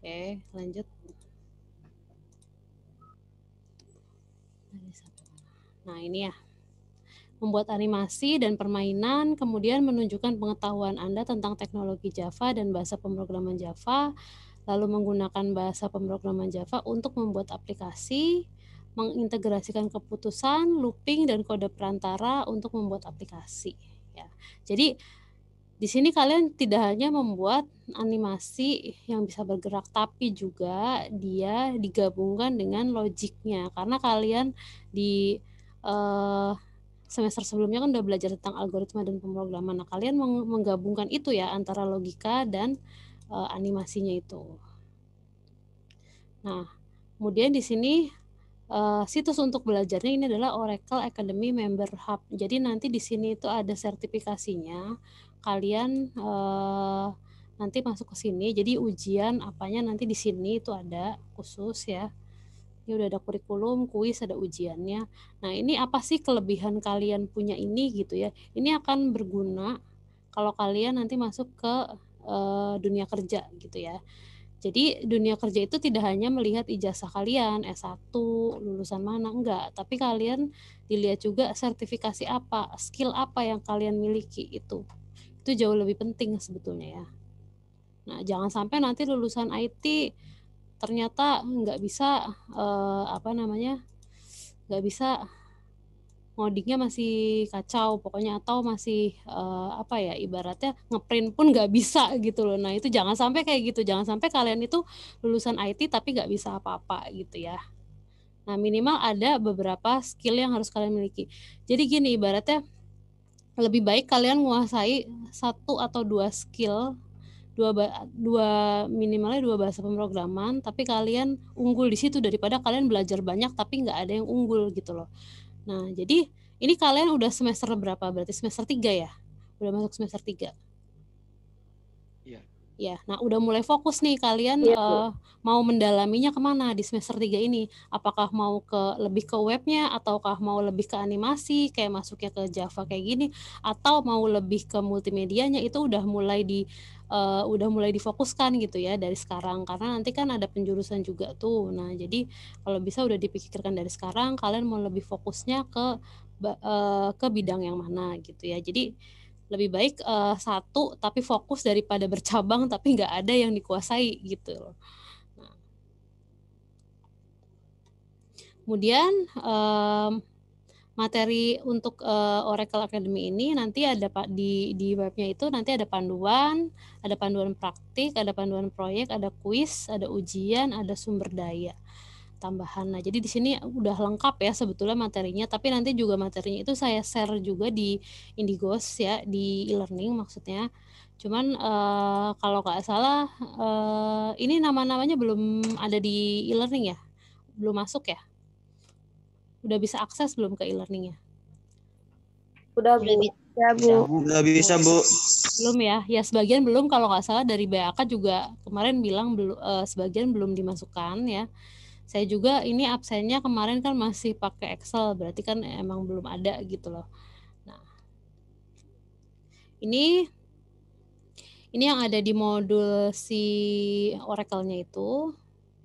Oke, lanjut. Nah, ini ya. Membuat animasi dan permainan, kemudian menunjukkan pengetahuan Anda tentang teknologi Java dan bahasa pemrograman Java, lalu menggunakan bahasa pemrograman Java untuk membuat aplikasi, mengintegrasikan keputusan, looping, dan kode perantara untuk membuat aplikasi. Ya. Jadi di sini kalian tidak hanya membuat animasi yang bisa bergerak, tapi juga dia digabungkan dengan logiknya. Karena kalian di semester sebelumnya kan udah belajar tentang algoritma dan pemrograman. Nah, kalian menggabungkan itu ya antara logika dan animasinya itu. Nah, kemudian di sini situs untuk belajarnya ini adalah Oracle Academy Member Hub. Jadi nanti di sini itu ada sertifikasinya. Kalian nanti masuk ke sini. Jadi ujian apanya nanti di sini itu ada khusus ya. Ini udah ada kurikulum, kuis, ada ujiannya. Nah, ini apa sih kelebihan kalian punya ini gitu ya. Ini akan berguna kalau kalian nanti masuk ke dunia kerja gitu ya. Jadi dunia kerja itu tidak hanya melihat ijazah kalian, S1, lulusan mana, enggak. Tapi kalian dilihat juga sertifikasi apa, skill apa yang kalian miliki itu. Itu jauh lebih penting sebetulnya ya. Nah, jangan sampai nanti lulusan IT ternyata nggak bisa nggak bisa ngodingnya masih kacau pokoknya atau masih ibaratnya ngeprint pun nggak bisa gitu loh. Nah itu jangan sampai kayak gitu, jangan sampai kalian itu lulusan IT tapi nggak bisa apa-apa gitu ya. Nah minimal ada beberapa skill yang harus kalian miliki. Jadi gini ibaratnya lebih baik kalian menguasai 1 atau 2 skill, minimalnya 2 bahasa pemrograman, tapi kalian unggul di situ daripada kalian belajar banyak tapi nggak ada yang unggul gitu loh. Nah, jadi ini kalian udah semester berapa? Berarti semester 3 ya? Udah masuk semester 3. Iya. Ya, nah udah mulai fokus nih kalian mau mendalaminya kemana di semester 3 ini? Apakah mau lebih ke webnya, ataukah mau lebih ke animasi, kayak masuknya ke Java kayak gini, atau mau lebih ke multimedianya, itu udah mulai difokuskan gitu ya dari sekarang. Karena nanti kan ada penjurusan juga tuh. Nah, jadi kalau bisa udah dipikirkan dari sekarang, kalian mau lebih fokusnya ke bidang yang mana gitu ya. Jadi lebih baik satu tapi fokus daripada bercabang tapi nggak ada yang dikuasai gitu loh. Nah, kemudian materi untuk Oracle Academy ini nanti ada di webnya itu nanti ada panduan praktik, ada panduan proyek, ada kuis, ada ujian, ada sumber daya tambahan. Nah, jadi di sini udah lengkap ya sebetulnya materinya, tapi nanti juga materinya itu saya share juga di Indigos ya, di e-learning maksudnya. Cuman kalau nggak salah ini nama-namanya belum ada di e-learning ya? Belum masuk ya? Udah bisa akses belum ke e-learningnya? Udah Bu. Ya Bu. Udah bisa Bu. Belum ya? Ya sebagian belum, kalau nggak salah dari BAK juga kemarin bilang sebagian belum dimasukkan ya. Saya juga ini absennya kemarin kan masih pakai Excel, berarti kan emang belum ada gitu loh. Nah, ini yang ada di modul si Oracle-nya itu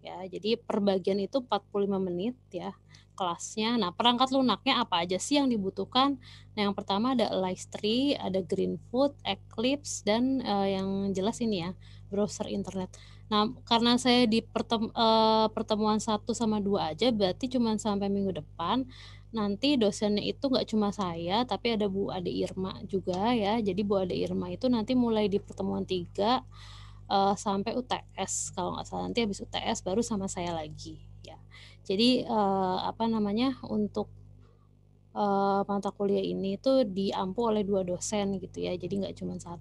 ya. Jadi per bagian itu 45 menit ya kelasnya. Nah, perangkat lunaknya apa aja sih yang dibutuhkan? Nah, yang pertama ada Lightstree, ada Greenfoot, Eclipse, dan yang jelas ini ya, browser internet. Nah, karena saya di pertemuan 1 sama 2 aja, berarti cuma sampai minggu depan. Nanti dosennya itu nggak cuma saya, tapi ada Bu Ade Irma juga ya. Jadi Bu Ade Irma itu nanti mulai di pertemuan 3 sampai UTS. Kalau nggak salah nanti habis UTS baru sama saya lagi ya. Jadi untuk mata kuliah ini tuh diampu oleh 2 dosen gitu ya. Jadi nggak cuma 1.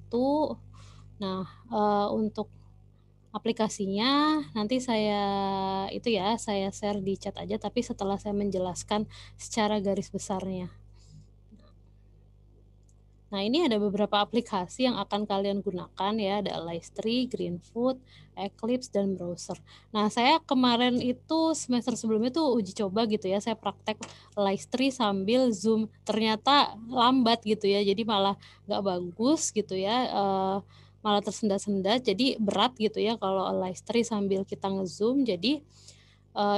Nah, untuk aplikasinya nanti saya share di chat aja, tapi setelah saya menjelaskan secara garis besarnya. Nah, ini ada beberapa aplikasi yang akan kalian gunakan ya, ada Lightstree, Greenfoot, Eclipse, dan browser. Nah, saya kemarin itu semester sebelumnya tuh uji coba gitu ya, saya praktek Lightstree sambil Zoom. Ternyata lambat gitu ya, jadi malah nggak bagus gitu ya. malah tersendat-sendat, jadi berat gitu ya kalau live stream sambil kita nge-zoom. Jadi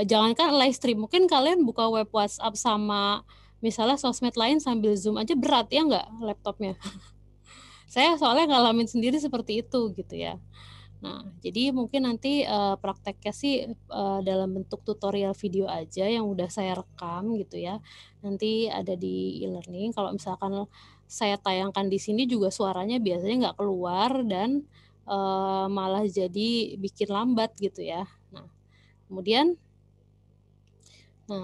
jangankan live stream, mungkin kalian buka web WhatsApp sama misalnya sosmed lain sambil zoom aja berat ya nggak laptopnya. Saya soalnya ngalamin sendiri seperti itu gitu ya. Nah, jadi mungkin nanti prakteknya sih dalam bentuk tutorial video aja yang udah saya rekam gitu ya. Nanti ada di e-learning. Kalau misalkan saya tayangkan di sini juga suaranya biasanya nggak keluar dan malah jadi bikin lambat gitu ya. Nah, kemudian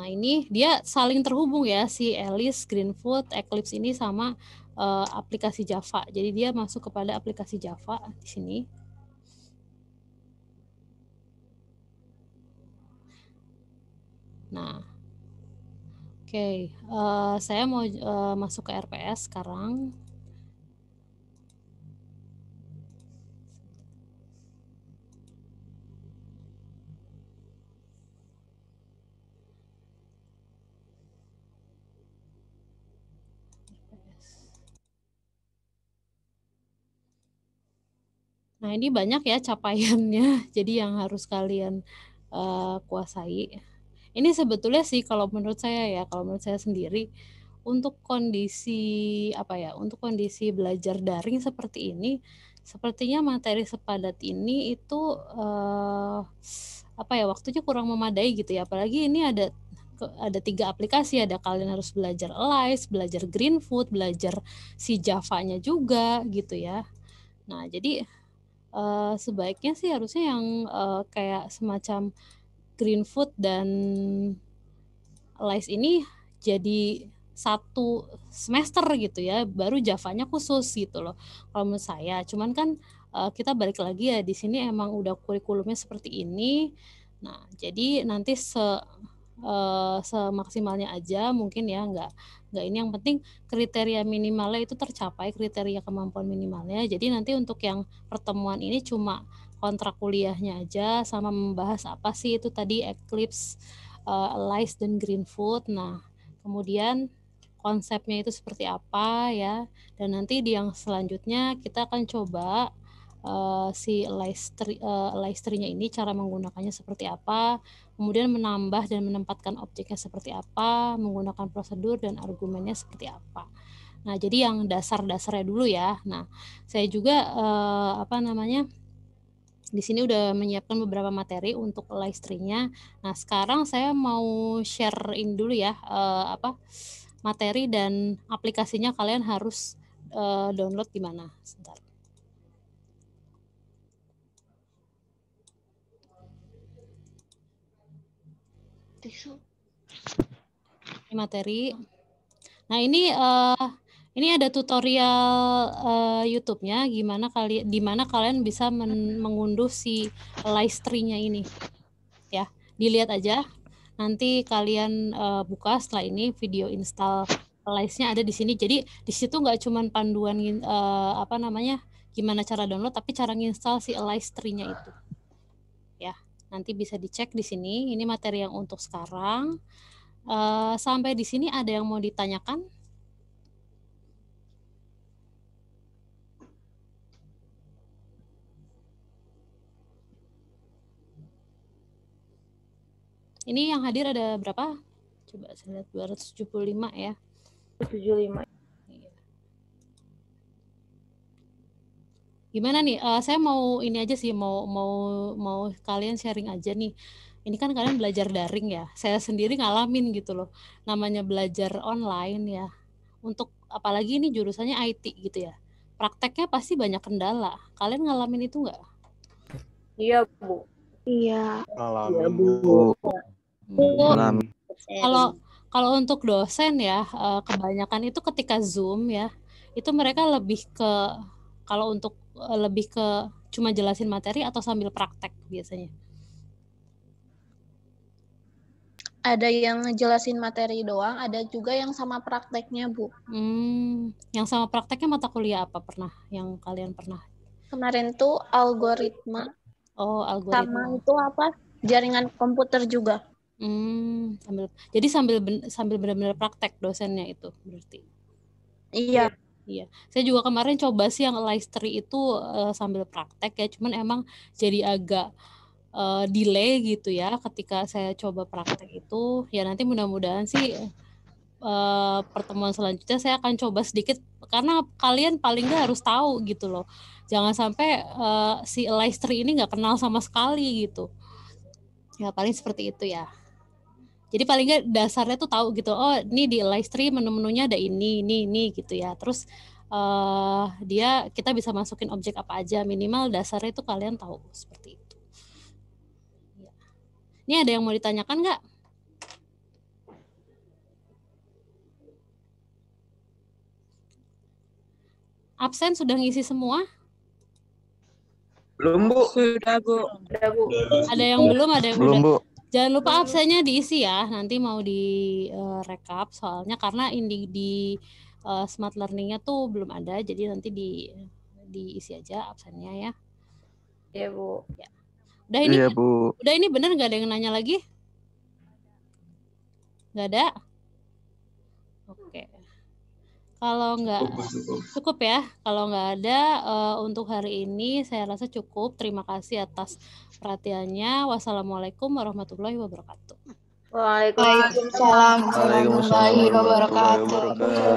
ini dia saling terhubung ya si Alice, Greenfoot, Eclipse ini sama aplikasi Java. Jadi dia masuk kepada aplikasi Java di sini. Nah, oke, saya mau masuk ke RPS sekarang. Nah, ini banyak ya capaiannya, jadi yang harus kalian kuasai. Ini sebetulnya sih kalau menurut saya ya, kalau menurut saya sendiri, untuk kondisi untuk kondisi belajar daring seperti ini, sepertinya materi sepadat ini itu waktunya kurang memadai gitu ya. Apalagi ini ada 3 aplikasi, ada kalian harus belajar Alice, belajar Greenfoot, belajar si Java-nya juga gitu ya. Nah, jadi sebaiknya sih harusnya yang kayak semacam Greenfoot dan Alice ini jadi 1 semester gitu ya, baru Java-nya khusus gitu loh. Kalau menurut saya, cuman kan kita balik lagi ya di sini emang udah kurikulumnya seperti ini. Nah, jadi nanti semaksimalnya aja mungkin ya, nggak ini, yang penting kriteria minimalnya itu tercapai, kriteria kemampuan minimalnya. Jadi nanti untuk yang pertemuan ini cuma kontrak kuliahnya aja sama membahas apa sih itu tadi Eclipse, Alice dan Greenfoot. Nah, kemudian konsepnya itu seperti apa ya, dan nanti di yang selanjutnya kita akan coba si Alice-nya ini cara menggunakannya seperti apa, kemudian menambah dan menempatkan objeknya seperti apa, menggunakan prosedur dan argumennya seperti apa. Nah, jadi yang dasar-dasarnya dulu ya. Nah, saya juga di sini udah menyiapkan beberapa materi untuk live stream-nya. Nah, sekarang saya mau share-in dulu ya materi dan aplikasinya kalian harus download di mana. Sebentar. Ini materi. Nah, ini ada tutorial YouTube-nya di mana kalian bisa mengunduh si live stream-nya ini. Ya, dilihat aja. Nanti kalian buka setelah ini video install Alice-nya ada di sini. Jadi di situ nggak cuma panduan gimana cara download, tapi cara nginstal si Alice stream-nya itu. Ya, nanti bisa dicek di sini. Ini materi yang untuk sekarang. Sampai di sini ada yang mau ditanyakan? Ini yang hadir ada berapa? Coba saya lihat 275 ya. 75. Gimana nih? Saya mau ini aja sih, mau kalian sharing aja nih. Ini kan kalian belajar daring ya. Saya sendiri ngalamin gitu loh. Namanya belajar online ya. Untuk apalagi ini jurusannya IT gitu ya. Prakteknya pasti banyak kendala. Kalian ngalamin itu nggak? Iya, Bu. Iya. Iya, Bu. Kalau untuk dosen ya, kebanyakan itu ketika Zoom ya, itu mereka lebih ke lebih ke cuma jelasin materi atau sambil praktek biasanya. Ada yang ngejelasin materi doang, ada juga yang sama prakteknya, Bu. Yang sama prakteknya mata kuliah apa yang kalian pernah? Kemarin tuh algoritma. Oh, algoritma. Sama itu apa? Jaringan komputer juga. Jadi sambil benar-benar praktek dosennya itu berarti. Iya. Iya, saya juga kemarin coba sih yang Live3 itu sambil praktek ya, cuman emang jadi agak delay gitu ya ketika saya coba praktek itu. Ya nanti mudah-mudahan sih pertemuan selanjutnya saya akan coba sedikit, karena kalian paling nggak harus tahu gitu loh. Jangan sampai si Live3 ini nggak kenal sama sekali gitu. Ya paling seperti itu ya. Jadi paling nggak dasarnya tuh tahu gitu. Oh ini di Live3 menu-menunya ada ini gitu ya. Terus kita bisa masukin objek apa aja, minimal dasarnya itu kalian tahu seperti itu. Ya. Ini ada yang mau ditanyakan nggak? Absen sudah ngisi semua? Belum, Bu. Sudah, Bu. Udah, Bu. Ada yang belum, ada yang Belum, udah. Bu. Jangan lupa absennya diisi ya. Nanti mau di rekap soalnya karena ini di Smart Learning-nya tuh belum ada, jadi nanti diisi aja absennya ya. Iya, Bu. Ya. Udah ini, Iya, Bu. udah ini bener nggak ada yang nanya lagi? Nggak ada? Oke. Kalau nggak cukup ya. Kalau nggak ada untuk hari ini saya rasa cukup. Terima kasih atas perhatiannya. Wassalamualaikum warahmatullahi wabarakatuh. Waalaikumsalam. Waalaikumsalam warahmatullahi wabarakatuh.